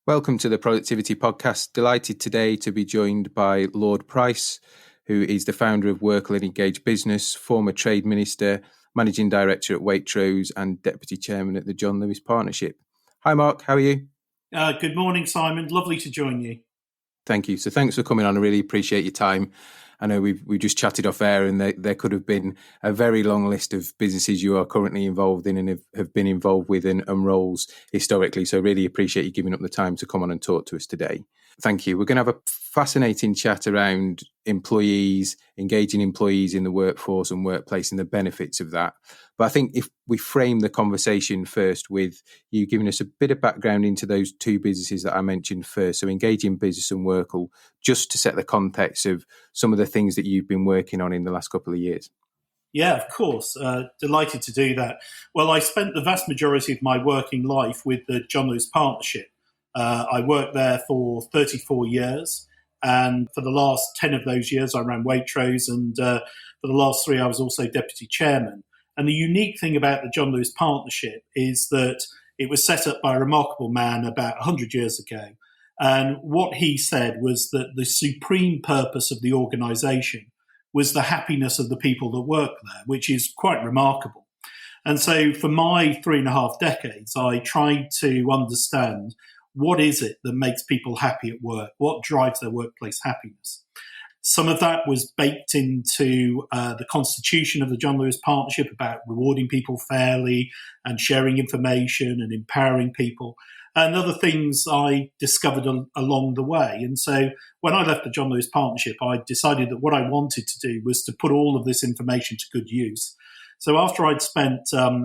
Welcome to the Productivity Podcast. Delighted today to be joined by Lord Price, who is the founder of Workle and Engage Business, former Trade Minister, Managing Director at Waitrose and Deputy Chairman at the John Lewis Partnership. Hi Mark, how are you? Good morning, Simon. Lovely to join you. Thank you. So thanks for coming on. I really appreciate your time. I know we just chatted off air and there could have been a very long list of businesses you are currently involved in and have been involved with and roles historically. So really appreciate you giving up the time to come on and talk to us today. Thank you. We're going to have a fascinating chat around employees, engaging employees in the workforce and workplace and the benefits of that. But I think if we frame the conversation first with you giving us a bit of background into those two businesses that I mentioned first, so Engaging Business and Workle, just to set the context of some of the things that you've been working on in the last couple of years. Yeah, of course. Delighted to do that. Well, I spent the vast majority of my working life with the John Lewis Partnership. I worked there for 34 years. And for the last 10 of those years, I ran Waitrose. And for the last 3, I was also deputy chairman. And the unique thing about the John Lewis Partnership is that it was set up by a remarkable man about 100 years ago. And what he said was that the supreme purpose of the organisation was the happiness of the people that work there, which is quite remarkable. And so for my 3.5 decades, I tried to understand what is it that makes people happy at work? What drives their workplace happiness? Some of that was baked into the constitution of the John Lewis Partnership about rewarding people fairly and sharing information and empowering people, and other things I discovered along the way. And so when I left the John Lewis Partnership, I decided that what I wanted to do was to put all of this information to good use. So after I'd spent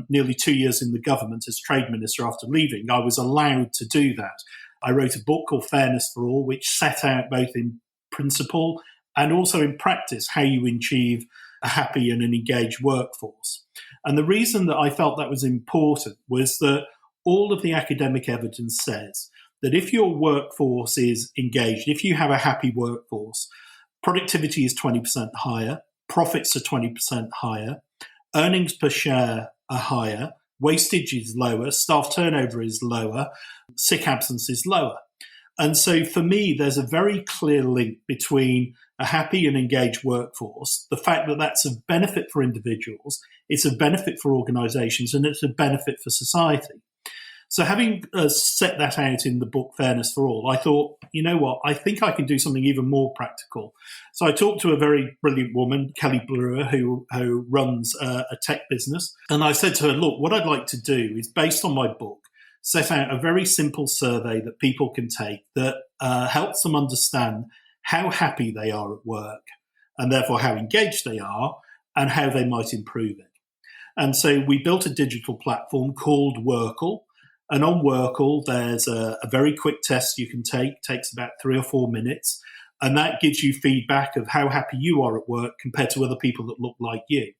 nearly 2 years in the government as Trade Minister after leaving, I was allowed to do that. I wrote a book called Fairness for All, which set out both in principle and also in practice how you achieve a happy and an engaged workforce. And the reason that I felt that was important was that all of the academic evidence says that if your workforce is engaged, if you have a happy workforce, productivity is 20% higher, profits are 20% higher, earnings per share are higher, wastage is lower, staff turnover is lower, sick absence is lower. And so for me, there's a very clear link between a happy and engaged workforce, the fact that that's a benefit for individuals, it's a benefit for organisations, and it's a benefit for society. So having set that out in the book Fairness for All, I thought, you know what, I think I can do something even more practical. So I talked to a very brilliant woman, Kelly Brewer, who runs a tech business. And I said to her, look, what I'd like to do is, based on my book, set out a very simple survey that people can take that helps them understand how happy they are at work and therefore how engaged they are and how they might improve it. And so we built a digital platform called Workle. And on Workle, there's a very quick test you can take, takes about 3 or 4 minutes, and that gives you feedback of how happy you are at work compared to other people that look like you.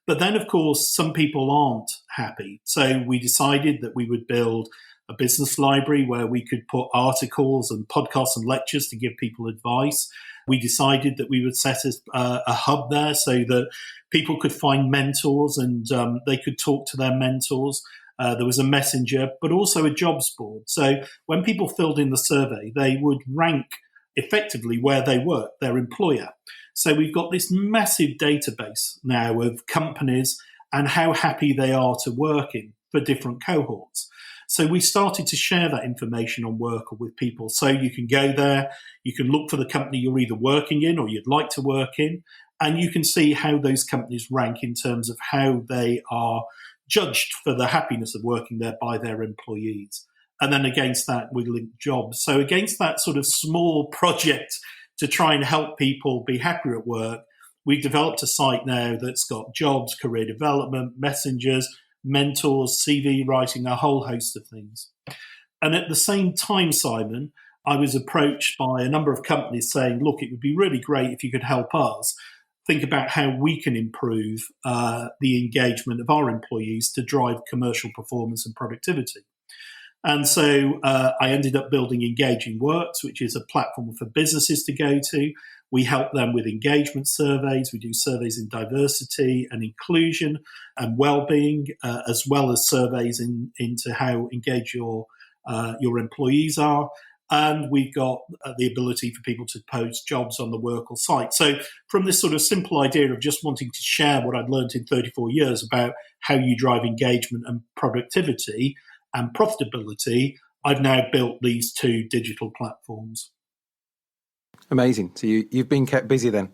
But then, of course, some people aren't happy. So we decided that we would build a business library where we could put articles and podcasts and lectures to give people advice. We decided that we would set a hub there so that people could find mentors and they could talk to their mentors. There was a messenger, but also a jobs board. So when people filled in the survey, they would rank effectively where they work, their employer. So we've got this massive database now of companies and how happy they are to work in for different cohorts. So we started to share that information on Workle with people. So you can go there, you can look for the company you're either working in or you'd like to work in, and you can see how those companies rank in terms of how they are judged for the happiness of working there by their employees. And then against that, we link jobs. So against that sort of small project to try and help people be happier at work, we've developed a site now that's got jobs, career development, messengers, mentors, CV writing, a whole host of things. And at the same time, Simon, I was approached by a number of companies saying, look, it would be really great if you could help us think about how we can improve the engagement of our employees to drive commercial performance and productivity. And so I ended up building Engaging Works, which is a platform for businesses to go to. We help them with engagement surveys. We do surveys in diversity and inclusion and well-being, as well as surveys into how engaged your your employees are. And we've got the ability for people to post jobs on the Workle site. So from this sort of simple idea of just wanting to share what I'd learned in 34 years about how you drive engagement and productivity and profitability, I've now built these 2 digital platforms. Amazing. So you've been kept busy then?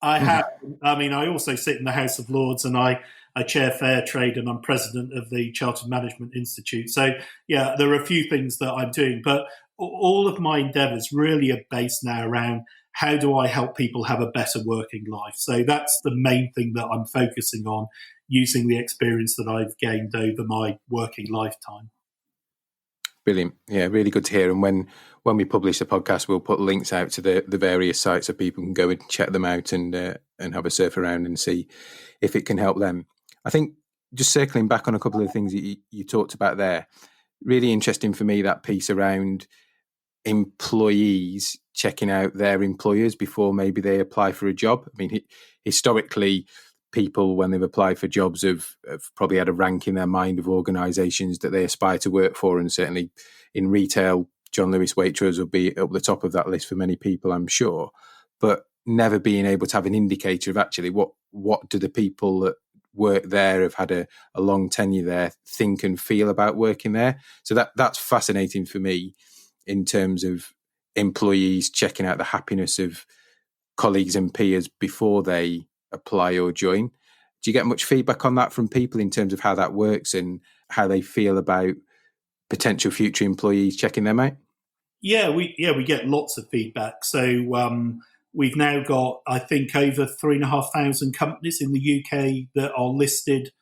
I have. I mean, I also sit in the House of Lords and I chair Fair Trade and I'm president of the Chartered Management Institute. So, yeah, there are a few things that I'm doing, but all of my endeavours really are based now around how do I help people have a better working life. So that's the main thing that I'm focusing on, using the experience that I've gained over my working lifetime. Brilliant. Yeah, really good to hear. And when we publish the podcast, we'll put links out to the various sites so people can go and check them out and have a surf around and see if it can help them. I think just circling back on a couple of things that you talked about there, really interesting for me, that piece around employees checking out their employers before maybe they apply for a job. I mean, historically, people, when they've applied for jobs, have probably had a rank in their mind of organisations that they aspire to work for. And certainly in retail, John Lewis Waitrose will be up the top of that list for many people, I'm sure. But never being able to have an indicator of actually what do the people that work there, have had a long tenure there, think and feel about working there. So that's fascinating for me in terms of employees checking out the happiness of colleagues and peers before they apply or join. Do you get much feedback on that from people in terms of how that works and how they feel about potential future employees checking them out? Yeah, we get lots of feedback. So we've now got, I think, over 3,500 companies in the UK that are listed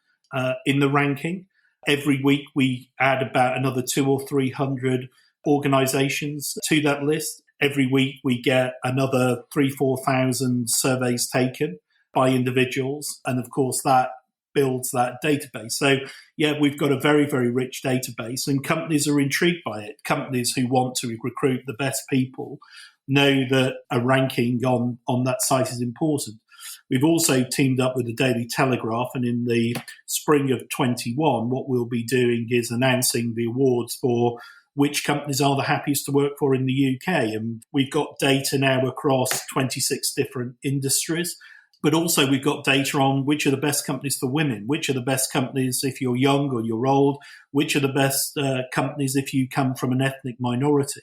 in the ranking. Every week we add about another 200 or 300 organisations to that list. Every week we get another 3,000-4,000 surveys taken by individuals, and of course that builds that database. So yeah, we've got a very, very rich database, and companies are intrigued by it. Companies who want to recruit the best people know that a ranking on that site is important. We've also teamed up with the Daily Telegraph, and in the spring of 21, what we'll be doing is announcing the awards for which companies are the happiest to work for in the UK. And we've got data now across 26 different industries. But also we've got data on which are the best companies for women, which are the best companies if you're young or you're old, which are the best companies if you come from an ethnic minority.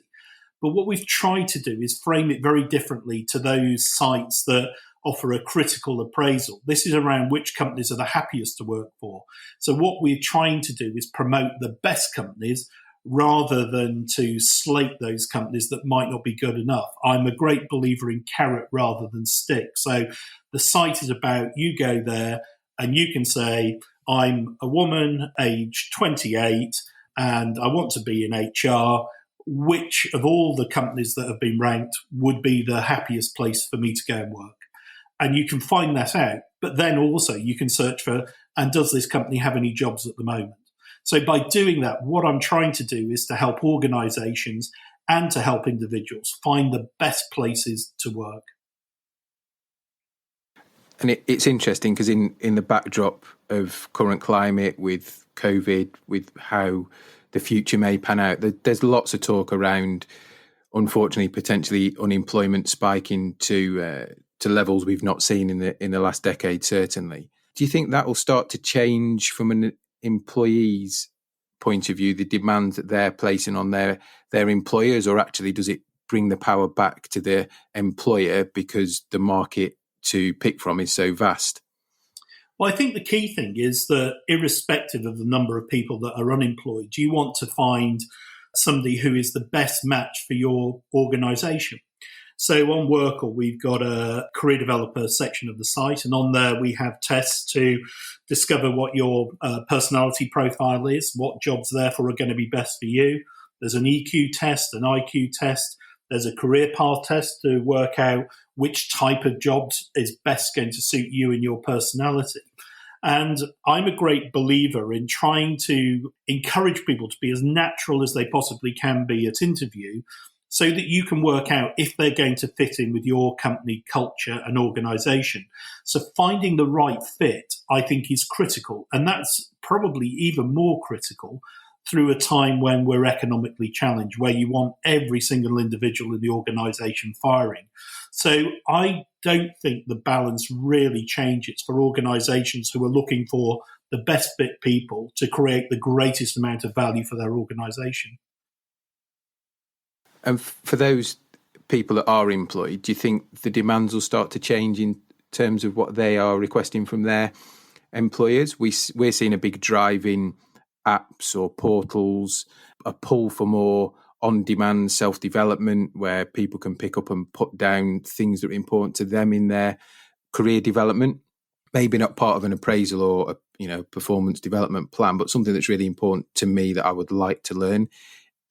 But what we've tried to do is frame it very differently to those sites that offer a critical appraisal. This is around which companies are the happiest to work for. So what we're trying to do is promote the best companies rather than to slate those companies that might not be good enough. I'm a great believer in carrot rather than stick. So the site is about, you go there and you can say, I'm a woman, age 28, and I want to be in HR. Which of all the companies that have been ranked would be the happiest place for me to go and work? And you can find that out. But then also you can search for, and does this company have any jobs at the moment? So by doing that, what I'm trying to do is to help organisations and to help individuals find the best places to work. And it's interesting because in the backdrop of current climate with COVID, with how the future may pan out, there's lots of talk around, unfortunately, potentially unemployment spiking to levels we've not seen in the last decade, certainly. Do you think that will start to change from an employee's point of view, the demands that they're placing on their employers, or actually does it bring the power back to the employer because the market to pick from is so vast? Well, I think the key thing is that irrespective of the number of people that are unemployed, you want to find somebody who is the best match for your organisation. So on Workle, we've got a career developer section of the site, and on there we have tests to discover what your personality profile is, what jobs therefore are going to be best for you. There's an EQ test, an IQ test. There's a career path test to work out which type of jobs is best going to suit you and your personality. And I'm a great believer in trying to encourage people to be as natural as they possibly can be at interview, so that you can work out if they're going to fit in with your company culture and organisation. So finding the right fit, I think, is critical. And that's probably even more critical through a time when we're economically challenged, where you want every single individual in the organisation firing. So I don't think the balance really changes for organisations who are looking for the best fit people to create the greatest amount of value for their organisation. And for those people that are employed, do you think the demands will start to change in terms of what they are requesting from their employers? We're seeing a big drive in apps or portals, a pull for more on-demand self-development where people can pick up and put down things that are important to them in their career development. Maybe not part of an appraisal or a performance development plan, but something that's really important to me that I would like to learn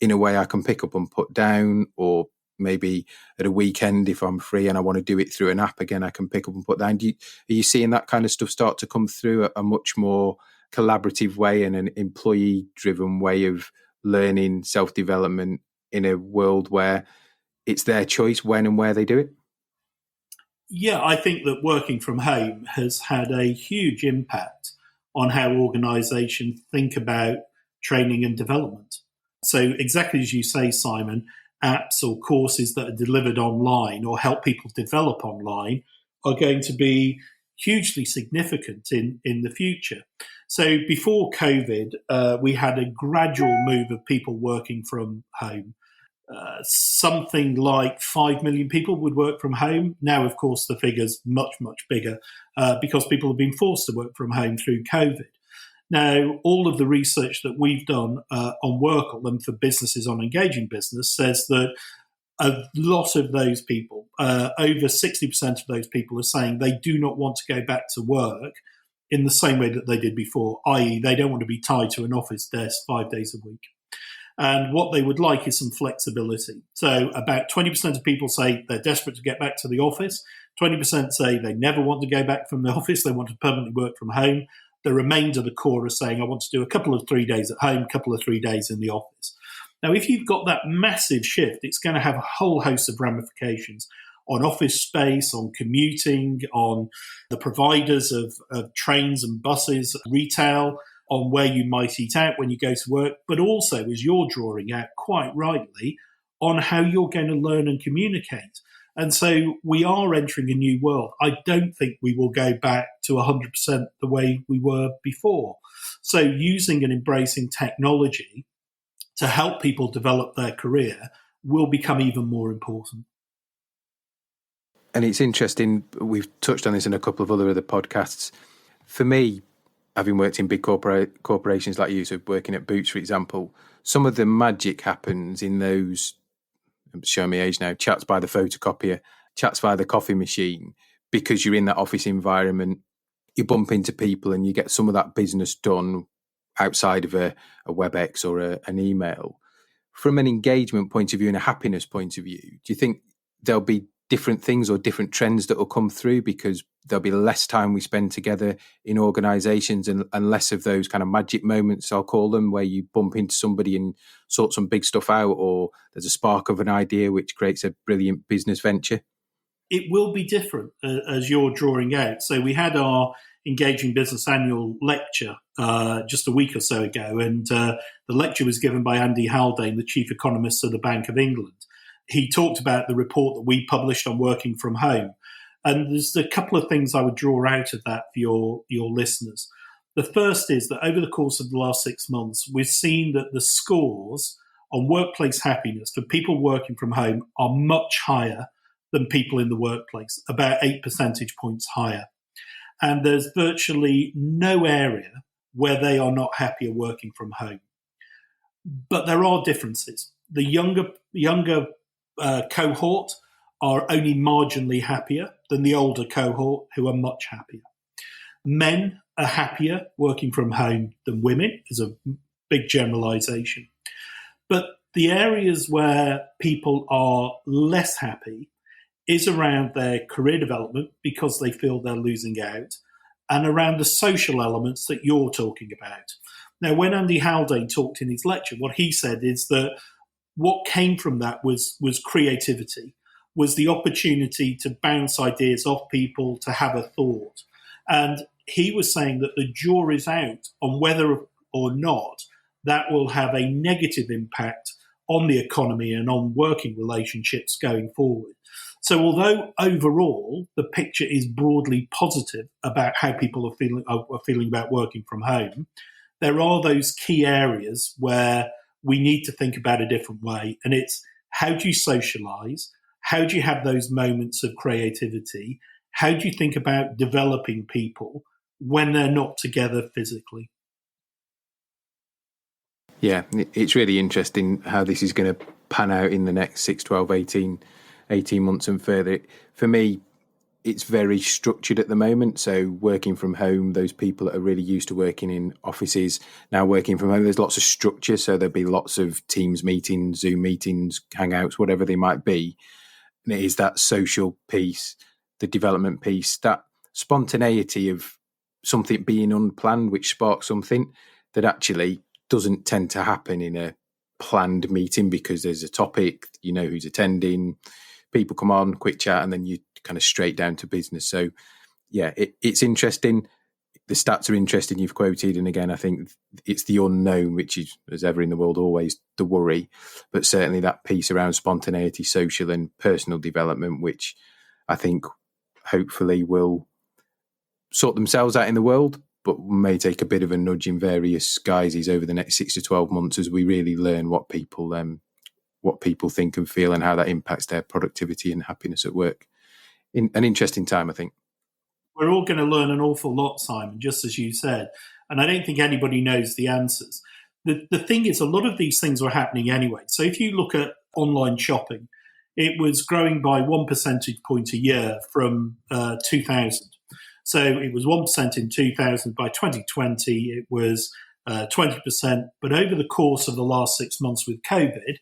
in a way I can pick up and put down, or maybe at a weekend if I'm free and I want to do it through an app again, I can pick up and put down. Are you seeing that kind of stuff start to come through a much more collaborative way and an employee-driven way of learning self-development in a world where it's their choice when and where they do it? Yeah, I think that working from home has had a huge impact on how organisations think about training and development. So exactly as you say, Simon, apps or courses that are delivered online or help people develop online are going to be hugely significant in the future. So before COVID, we had a gradual move of people working from home. Something like 5 million people would work from home. Now, of course, the figure's much, much bigger because people have been forced to work from home through COVID. Now, all of the research that we've done on Workle and for businesses on Engaging Business says that a lot of those people, over 60% of those people, are saying they do not want to go back to work in the same way that they did before, i.e. they don't want to be tied to an office desk 5 days a week. And what they would like is some flexibility. So about 20% of people say they're desperate to get back to the office. 20% say they never want to go back from the office. They want to permanently work from home. The remainder, the core, are saying, I want to do a couple of 3 days at home, a couple of 3 days in the office. Now, if you've got that massive shift, it's going to have a whole host of ramifications on office space, on commuting, on the providers of trains and buses, retail, on where you might eat out when you go to work, but also, as you're drawing out quite rightly, on how you're going to learn and communicate. And so we are entering a new world. I don't think we will go back to 100% the way we were before. So using and embracing technology to help people develop their career will become even more important. And it's interesting, we've touched on this in a couple of other podcasts. For me, having worked in big corporations like you, so working at Boots, for example, some of the magic happens in those, I'm showing my age now, chats by the photocopier, chats by the coffee machine, because you're in that office environment, you bump into people and you get some of that business done outside of a WebEx or an email. From an engagement point of view and a happiness point of view, do you think there'll be different things or different trends that will come through because there'll be less time we spend together in organisations and less of those kind of magic moments, I'll call them, where you bump into somebody and sort some big stuff out, or there's a spark of an idea which creates a brilliant business venture? It will be different as you're drawing out. So we had our Engaging Business annual lecture just a week or so ago, and the lecture was given by Andy Haldane, the chief economist of the Bank of England. He talked about the report that we published on working from home. And there's a couple of things I would draw out of that for your listeners. The first is that over the course of the last 6 months, we've seen that the scores on workplace happiness for people working from home are much higher than people in the workplace, about 8 percentage points higher. And there's virtually no area where they are not happier working from home. But there are differences. The younger cohort are only marginally happier than the older cohort, who are much happier. Men are happier working from home than women, is a big generalization. But the areas where people are less happy is around their career development because they feel they're losing out, and around the social elements that you're talking about. Now, when Andy Haldane talked in his lecture, what he said is that what came from that was creativity, was the opportunity to bounce ideas off people, to have a thought. And he was saying that the jury's out on whether or not that will have a negative impact on the economy and on working relationships going forward. So although overall the picture is broadly positive about how people are feeling about working from home, there are those key areas where we need to think about a different way. And it's, how do you socialize? How do you have those moments of creativity? How do you think about developing people when they're not together physically? Yeah, it's really interesting how this is going to pan out in the next 6, 12, 18 months and further. For me, it's very structured at the moment. So working from home, those people that are really used to working in offices, now working from home, there's lots of structure. So there'll be lots of Teams meetings, Zoom meetings, Hangouts, whatever they might be. And it is that social piece, the development piece, that spontaneity of something being unplanned, which sparks something that actually doesn't tend to happen in a planned meeting, because there's a topic, you know who's attending, people come on, quick chat, and then you kind of straight down to business. So yeah, it's interesting. The stats are interesting, you've quoted, and again, I think it's the unknown, which is, as ever in the world, always the worry, but certainly that piece around spontaneity, social and personal development, which I think hopefully will sort themselves out in the world, but may take a bit of a nudge in various guises over the next 6 to 12 months as we really learn what people think and feel and how that impacts their productivity and happiness at work. In an interesting time, I think. We're all going to learn an awful lot, Simon, just as you said, and I don't think anybody knows the answers. The thing is, a lot of these things were happening anyway. So if you look at online shopping, it was growing by 1 percentage point a year from 2000. So it was 1% in 2000. By 2020, it was 20%. But over the course of the last 6 months with COVID,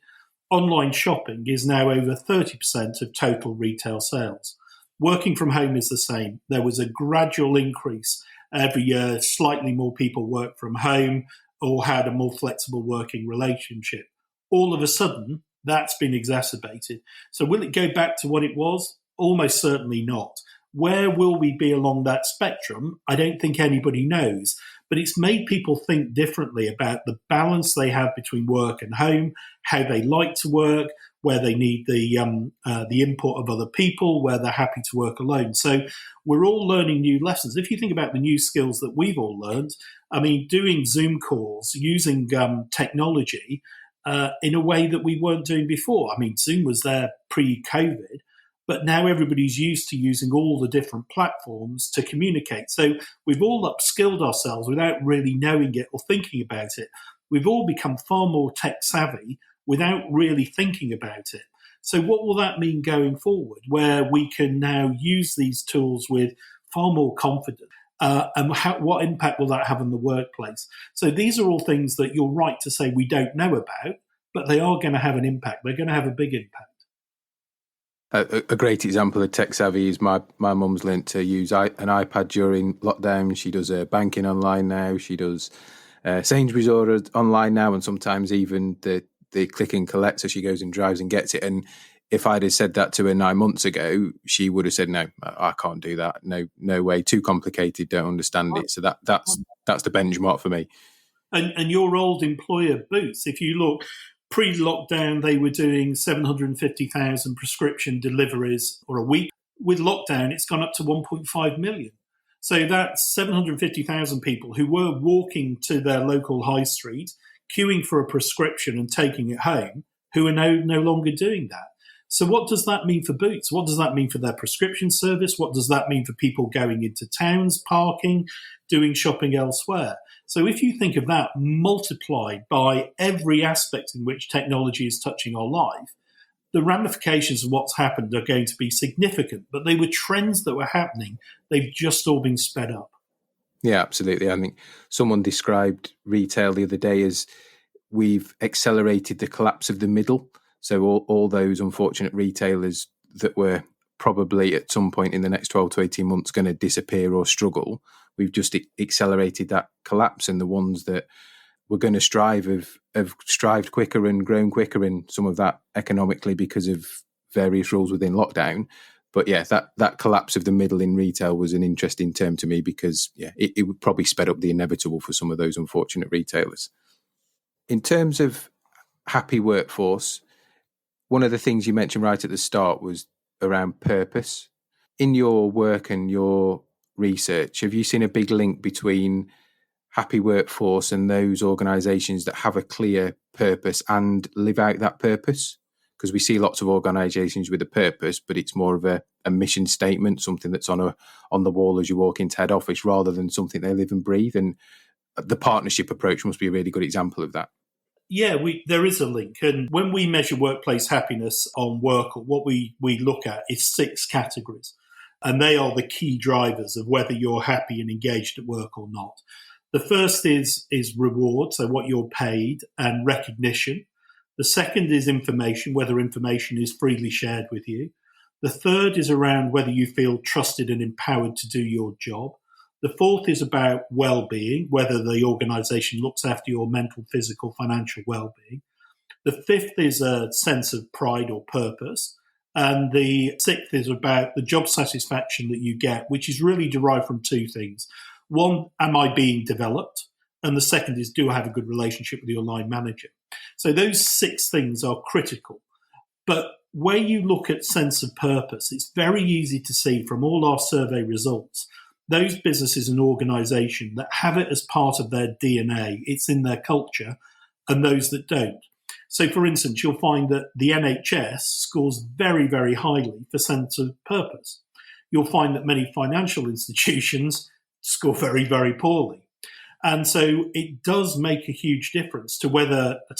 online shopping is now over 30% of total retail sales. Working from home is the same. There was a gradual increase every year. Slightly more people work from home or had a more flexible working relationship. All of a sudden, that's been exacerbated. So will it go back to what it was? Almost certainly not. Where will we be along that spectrum? I don't think anybody knows, but it's made people think differently about the balance they have between work and home, how they like to work, where they need the input of other people, where they're happy to work alone. So we're all learning new lessons. If you think about the new skills that we've all learned, I mean, doing Zoom calls, using technology in a way that we weren't doing before. I mean, Zoom was there pre-COVID, but now everybody's used to using all the different platforms to communicate. So we've all upskilled ourselves without really knowing it or thinking about it. We've all become far more tech savvy without really thinking about it. So what will that mean going forward, where we can now use these tools with far more confidence? And what impact will that have on the workplace? So these are all things that you're right to say we don't know about, but they are going to have an impact. They're going to have a big impact. A great example of tech savvy is my mum's learnt to use an iPad during lockdown. She does banking online now. She does Sainsbury's orders online now, and sometimes even the click and collect. So she goes and drives and gets it. And if I'd have said that to her 9 months ago, she would have said, "No, I can't do that. No way. Too complicated. Don't understand it." So that's the benchmark for me. And your old employer, Boots, if you look. Pre-lockdown, they were doing 750,000 prescription deliveries or a week. With lockdown, it's gone up to 1.5 million. So that's 750,000 people who were walking to their local high street, queuing for a prescription and taking it home, who are no longer doing that. So what does that mean for Boots? What does that mean for their prescription service? What does that mean for people going into towns, parking, doing shopping elsewhere? So if you think of that multiplied by every aspect in which technology is touching our life, the ramifications of what's happened are going to be significant. But they were trends that were happening. They've just all been sped up. Yeah, absolutely. I think someone described retail the other day as we've accelerated the collapse of the middle. So all those unfortunate retailers that were probably at some point in the next 12 to 18 months going to disappear or struggle, we've just accelerated that collapse. And the ones that were going to strive have strived quicker and grown quicker, in some of that economically because of various rules within lockdown. But yeah, that collapse of the middle in retail was an interesting term to me, because it would probably sped up the inevitable for some of those unfortunate retailers. In terms of happy workforce, one of the things you mentioned right at the start was around purpose. In your work and your research, have you seen a big link between happy workforce and those organisations that have a clear purpose and live out that purpose? Because we see lots of organisations with a purpose, but it's more of a mission statement, something that's on the wall as you walk into head office, rather than something they live and breathe. And the partnership approach must be a really good example of that. Yeah, there is a link. And when we measure workplace happiness on Workle, what we look at is 6 categories. And they are the key drivers of whether you're happy and engaged at work or not. The first is reward, so what you're paid, and recognition. The second is information, whether information is freely shared with you. The third is around whether you feel trusted and empowered to do your job. The fourth is about well-being, whether the organisation looks after your mental, physical, financial well-being. The fifth is a sense of pride or purpose. And the sixth is about the job satisfaction that you get, which is really derived from 2 things. One, am I being developed? And the second is, do I have a good relationship with your line manager? So those 6 things are critical. But where you look at sense of purpose, it's very easy to see from all our survey results, those businesses and organisations that have it as part of their DNA, it's in their culture, and those that don't. So, for instance, you'll find that the NHS scores very, very highly for sense of purpose. You'll find that many financial institutions score very, very poorly. And so it does make a huge difference to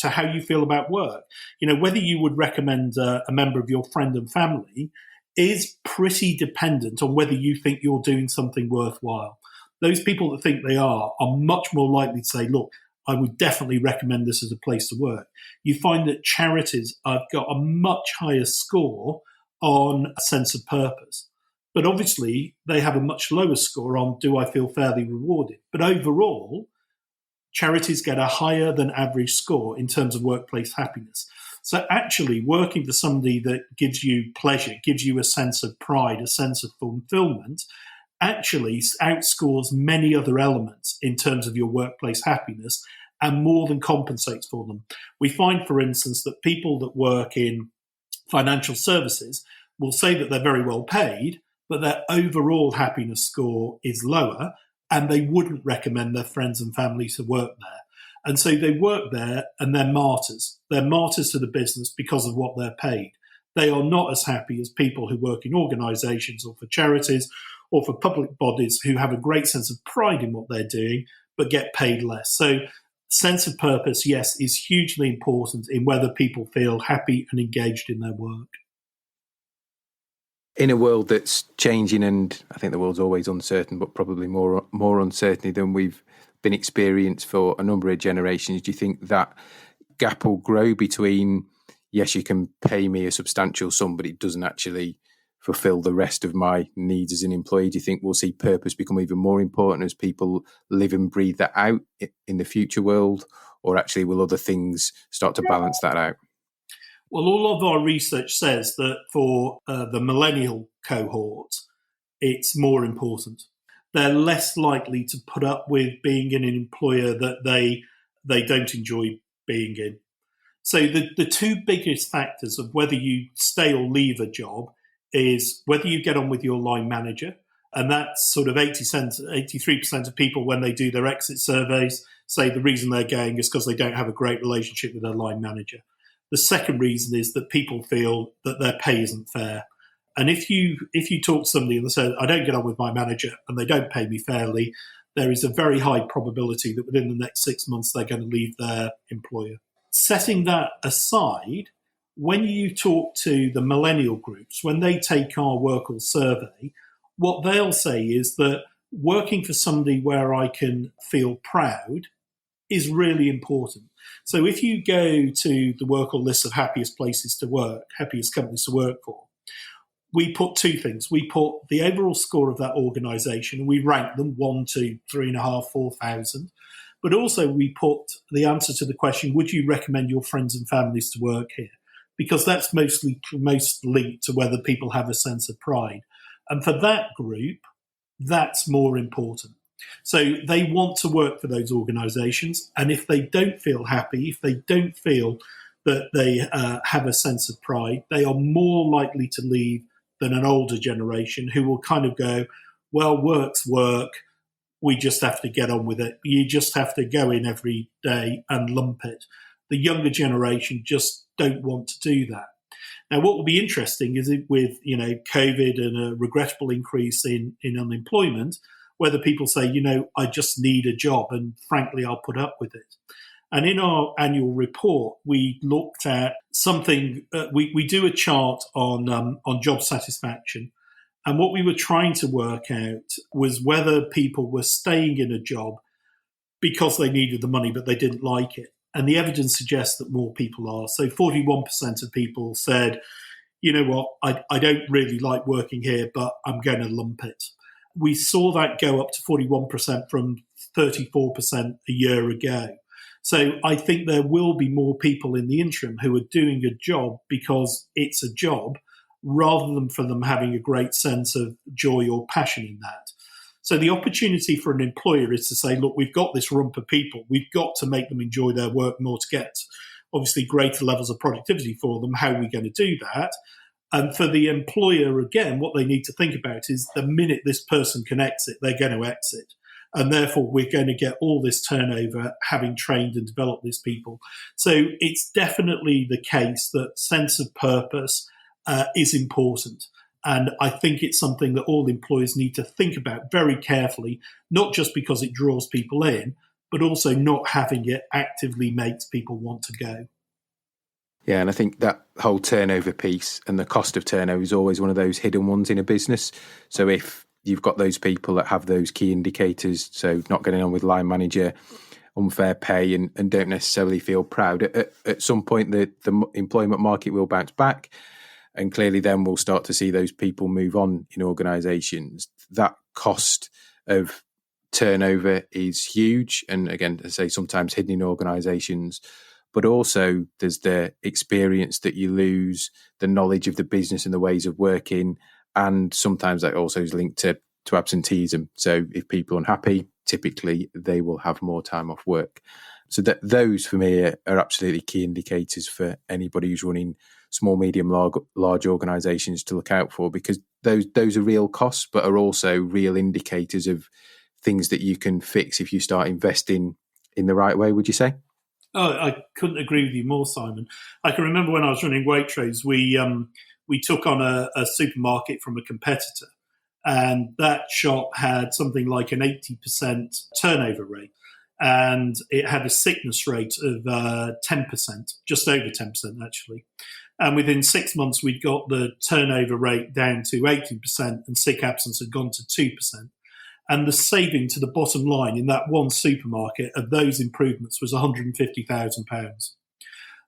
how you feel about work. Whether you would recommend a member of your friend and family is pretty dependent on whether you think you're doing something worthwhile. Those people that think they are much more likely to say, look, I would definitely recommend this as a place to work. You find that charities have got a much higher score on a sense of purpose. But obviously, they have a much lower score on, do I feel fairly rewarded? But overall, charities get a higher than average score in terms of workplace happiness. So actually, working for somebody that gives you pleasure, gives you a sense of pride, a sense of fulfillment, actually outscores many other elements in terms of your workplace happiness and more than compensates for them. We find, for instance, that people that work in financial services will say that they're very well paid, but their overall happiness score is lower, and they wouldn't recommend their friends and family to work there. And so they work there and they're martyrs. They're martyrs to the business because of what they're paid. They are not as happy as people who work in organisations or for charities or for public bodies who have a great sense of pride in what they're doing, but get paid less. So sense of purpose, yes, is hugely important in whether people feel happy and engaged in their work. In a world that's changing, and I think the world's always uncertain, but probably more uncertainty than we've been experienced for a number of generations, do you think that gap will grow between, yes, you can pay me a substantial sum, but it doesn't actually fulfill the rest of my needs as an employee? Do you think we'll see purpose become even more important as people live and breathe that out in the future world? Or actually will other things start to balance that out? Well, all of our research says that for the millennial cohort, it's more important. They're less likely to put up with being in an employer that they don't enjoy being in. So the 2 biggest factors of whether you stay or leave a job is whether you get on with your line manager. And that's sort of 83% of people, when they do their exit surveys, say the reason they're going is because they don't have a great relationship with their line manager. The second reason is that people feel that their pay isn't fair. And if you talk to somebody and they say, I don't get on with my manager and they don't pay me fairly, there is a very high probability that within the next 6 months they're going to leave their employer. Setting that aside, when you talk to the millennial groups, when they take our Workle survey, what they'll say is that working for somebody where I can feel proud is really important. So if you go to the Workle list of happiest places to work, happiest companies to work for, we put 2 things. We put the overall score of that organisation, and we rank them 1, 2, 3.5, 4,000. But also we put the answer to the question, would you recommend your friends and families to work here? Because that's most linked to whether people have a sense of pride. And for that group, that's more important. So they want to work for those organisations. And if they don't feel happy, if they don't feel that they have a sense of pride, they are more likely to leave than an older generation who will kind of go, well, work's work. We just have to get on with it. You just have to go in every day and lump it. The younger generation just don't want to do that. Now, what will be interesting is with COVID and a regrettable increase in unemployment, whether people say, I just need a job and frankly, I'll put up with it. And in our annual report, we looked at something. We do a chart on job satisfaction, and what we were trying to work out was whether people were staying in a job because they needed the money but they didn't like it. And the evidence suggests that more people are. So 41% of people said, you know what, I don't really like working here, but I'm going to lump it. We saw that go up to 41% from 34% a year ago. So I think there will be more people in the interim who are doing a job because it's a job rather than for them having a great sense of joy or passion in that. So the opportunity for an employer is to say, look, we've got this rump of people. We've got to make them enjoy their work more to get, obviously, greater levels of productivity for them. How are we going to do that? And for the employer, again, what they need to think about is the minute this person can exit, they're going to exit. And therefore, we're going to get all this turnover having trained and developed these people. So it's definitely the case that sense of purpose is important. And I think it's something that all employers need to think about very carefully, not just because it draws people in, but also not having it actively makes people want to go. Yeah, and I think that whole turnover piece and the cost of turnover is always one of those hidden ones in a business. So if you've got those people that have those key indicators, so not getting on with line manager, unfair pay, and don't necessarily feel proud, at some point the employment market will bounce back. And clearly then we'll start to see those people move on in organisations. That cost of turnover is huge. And again, as I say, sometimes hidden in organisations. But also there's the experience that you lose, the knowledge of the business and the ways of working. And sometimes that also is linked to absenteeism. So if people are unhappy, typically they will have more time off work. So that those for me are absolutely key indicators for anybody who's running small, medium, large organisations to look out for, because those are real costs, but are also real indicators of things that you can fix if you start investing in the right way, would you say? Oh, I couldn't agree with you more, Simon. I can remember when I was running Waitrose, we took on a supermarket from a competitor, and that shop had something like an 80% turnover rate, and it had a sickness rate of 10%, just over 10% actually. And within 6 months, we'd got the turnover rate down to 18%, and sick absence had gone to 2%. And the saving to the bottom line in that one supermarket of those improvements was £150,000.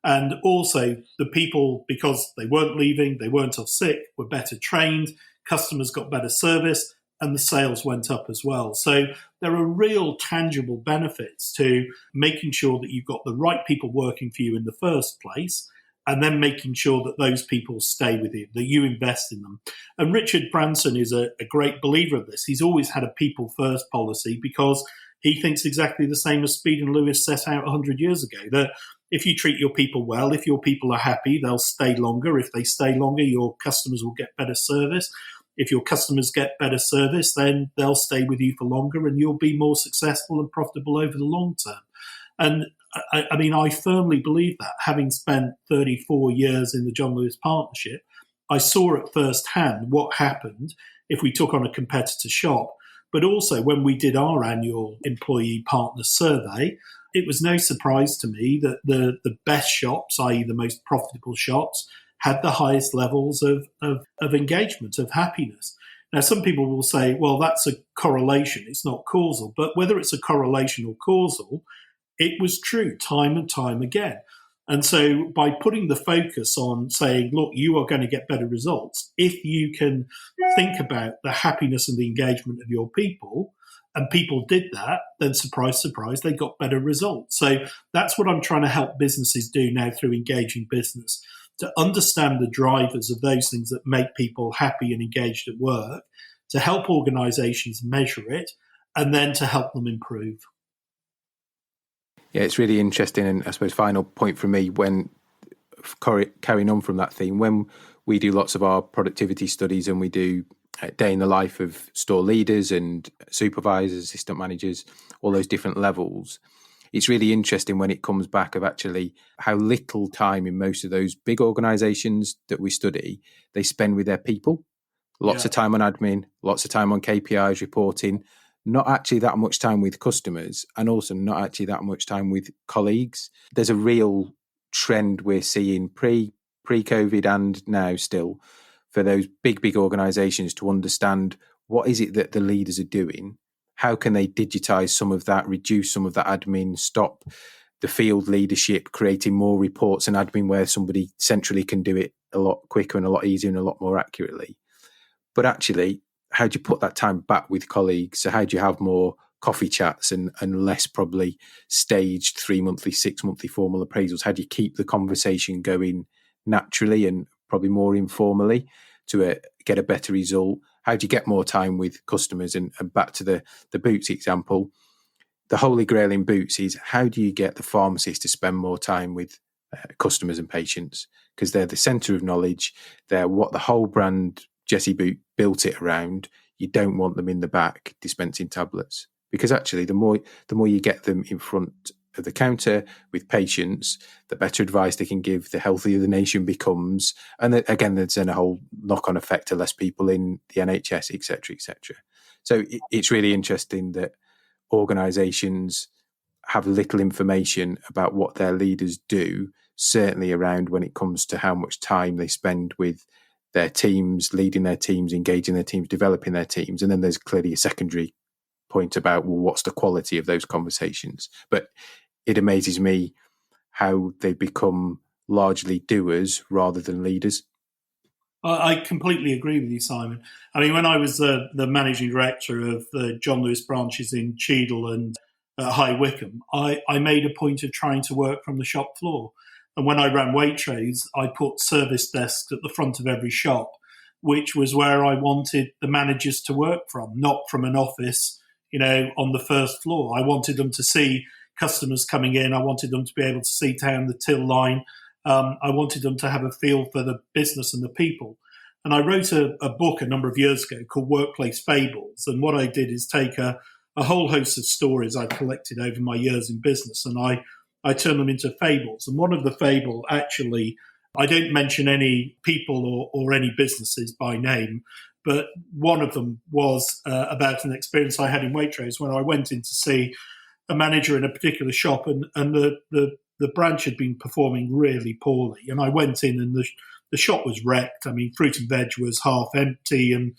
And also the people, because they weren't leaving, they weren't off sick, were better trained, customers got better service, and the sales went up as well. So there are real tangible benefits to making sure that you've got the right people working for you in the first place, and then making sure that those people stay with you, that you invest in them. And Richard Branson is a great believer of this. He's always had a people first policy because he thinks exactly the same as Speed and Lewis set out 100 years ago, that if you treat your people well, if your people are happy, they'll stay longer. If they stay longer, your customers will get better service. If your customers get better service, then they'll stay with you for longer and you'll be more successful and profitable over the long term. And I mean, I firmly believe that. Having spent 34 years in the John Lewis Partnership, I saw at first hand what happened if we took on a competitor shop. But also when we did our annual employee partner survey, it was no surprise to me that the best shops, i.e. the most profitable shops, had the highest levels of engagement, of happiness. Now, some people will say, well, that's a correlation, it's not causal. But whether it's a correlation or causal, it was true time and time again. And so by putting the focus on saying, look, you are going to get better results, if you can think about the happiness and the engagement of your people, and people did that, then surprise, surprise, they got better results. So that's what I'm trying to help businesses do now through Engaging Business, to understand the drivers of those things that make people happy and engaged at work, to help organizations measure it, and then to help them improve. Yeah, it's really interesting. And I suppose final point from me, when carrying on from that theme, when we do lots of our productivity studies and we do day in the life of store leaders and supervisors, assistant managers, all those different levels, it's really interesting when it comes back of actually how little time in most of those big organizations that we study, they spend with their people. Lots of time on admin, lots of time on KPIs reporting, not actually that much time with customers, and also not actually that much time with colleagues. There's a real trend we're seeing pre-COVID and now still for those big organizations to understand what is it that the leaders are doing. How can they digitize some of that, reduce some of that admin, stop the field leadership creating more reports and admin where somebody centrally can do it a lot quicker and a lot easier and a lot more accurately. But actually, how do you put that time back with colleagues? So how do you have more coffee chats and less probably staged 3-monthly, 6-monthly formal appraisals? How do you keep the conversation going naturally and probably more informally to get a better result? How do you get more time with customers? And back to the Boots example, the holy grail in Boots is how do you get the pharmacist to spend more time with customers and patients? Because they're the centre of knowledge. They're what the whole brand Jessie Boot built it around. You don't want them in the back dispensing tablets, because actually the more you get them in front of the counter with patients, the better advice they can give, the healthier the nation becomes. And again, there's then a whole knock-on effect to less people in the NHS, etc., etc. So it's really interesting that organisations have little information about what their leaders do, certainly around when it comes to how much time they spend with their teams, leading their teams, engaging their teams, developing their teams. And then there's clearly a secondary point about, well, what's the quality of those conversations? But it amazes me how they become largely doers rather than leaders. I completely agree with you, Simon. I mean, when I was the managing director of the John Lewis branches in Cheadle and High Wycombe, I made a point of trying to work from the shop floor. And when I ran Waitrose, I put service desks at the front of every shop, which was where I wanted the managers to work from, not from an office, on the first floor. I wanted them to see customers coming in. I wanted them to be able to see down the till line. I wanted them to have a feel for the business and the people. And I wrote a book a number of years ago called Workplace Fables. And what I did is take a whole host of stories I'd collected over my years in business, and I turned them into fables. And one of the fable, actually, I don't mention any people or any businesses by name, but one of them was about an experience I had in Waitrose when I went in to see a manager in a particular shop, and the branch had been performing really poorly. And I went in and the shop was wrecked. I mean, fruit and veg was half empty and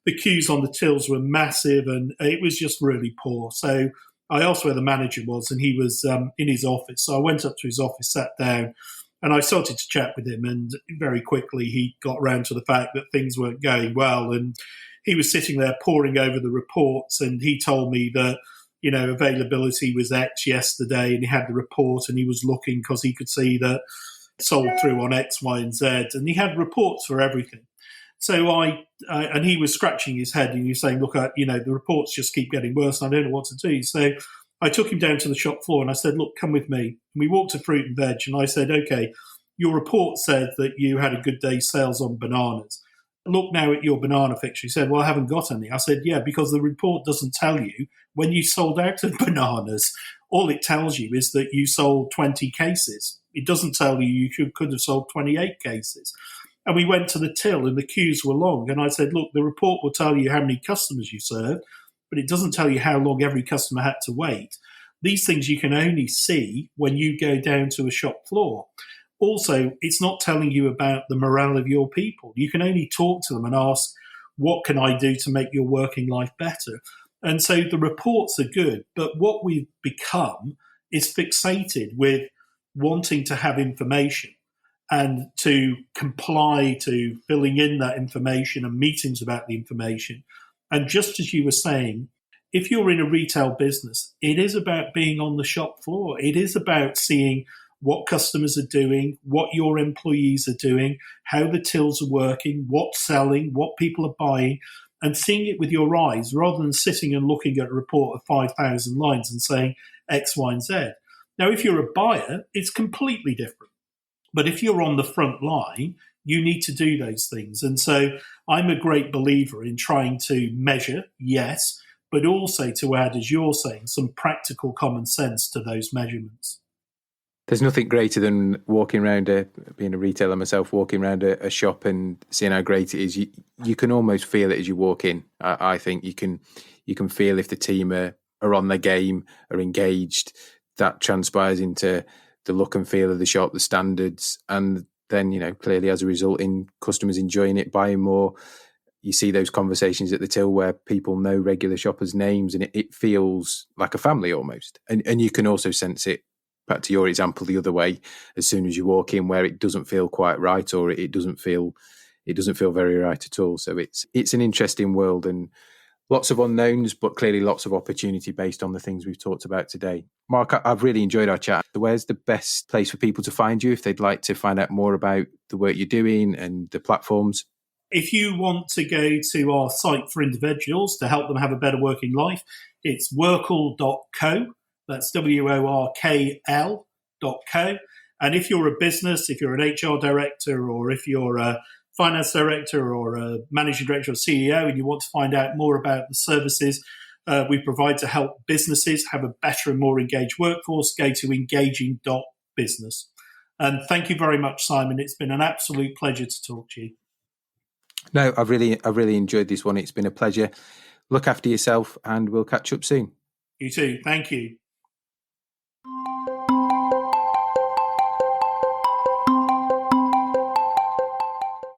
the queues on the tills were massive and it was just really poor. So I asked where the manager was, and he was in his office. So I went up to his office, sat down, and I started to chat with him. And very quickly he got around to the fact that things weren't going well. And he was sitting there poring over the reports, and he told me that, availability was X yesterday, and he had the report and he was looking because he could see that it sold through on X, Y, and Z. And he had reports for everything. So and he was scratching his head and he was saying, look, the reports just keep getting worse and I don't know what to do. So I took him down to the shop floor and I said, look, come with me. And we walked to fruit and veg and I said, okay, your report said that you had a good day's sales on bananas. Look now at your banana fixture. He said, well, I haven't got any. I said, yeah, because the report doesn't tell you when you sold out of bananas. All it tells you is that you sold 20 cases. It doesn't tell you could have sold 28 cases. And we went to the till and the queues were long. And I said, look, the report will tell you how many customers you served, but it doesn't tell you how long every customer had to wait. These things you can only see when you go down to a shop floor. Also, it's not telling you about the morale of your people. You can only talk to them and ask, what can I do to make your working life better? And so the reports are good, but what we've become is fixated with wanting to have information and to comply to filling in that information and meetings about the information. And just as you were saying, if you're in a retail business, it is about being on the shop floor. It is about seeing what customers are doing, what your employees are doing, how the tills are working, what's selling, what people are buying. and seeing it with your eyes rather than sitting and looking at a report of 5,000 lines and saying X, Y, and Z. Now, if you're a buyer, it's completely different. But if you're on the front line, you need to do those things. And so I'm a great believer in trying to measure, yes, but also to add, as you're saying, some practical common sense to those measurements. There's nothing greater than walking around, being a retailer myself, walking around a shop and seeing how great it is. You can almost feel it as you walk in. I think you can feel if the team are on their game, are engaged. That transpires into the look and feel of the shop, the standards, and then, clearly as a result in customers enjoying it, buying more. You see those conversations at the till where people know regular shoppers' names, and it feels like a family almost. And you can also sense it, back to your example, the other way, as soon as you walk in, where it doesn't feel quite right, or it doesn't feel very right at all. So it's an interesting world, and lots of unknowns, but clearly lots of opportunity based on the things we've talked about today. Mark, I've really enjoyed our chat. Where's the best place for people to find you if they'd like to find out more about the work you're doing and the platforms? If you want to go to our site for individuals to help them have a better working life, it's workl.co. That's WORKL.co. And if you're a business, if you're an HR director, or if you're a finance director or a managing director or CEO, and you want to find out more about the services we provide to help businesses have a better and more engaged workforce, go to engaging.business. And thank you very much, Simon. It's been an absolute pleasure to talk to you. No, I've really enjoyed this one. It's been a pleasure. Look after yourself, and we'll catch up soon. You too. Thank you.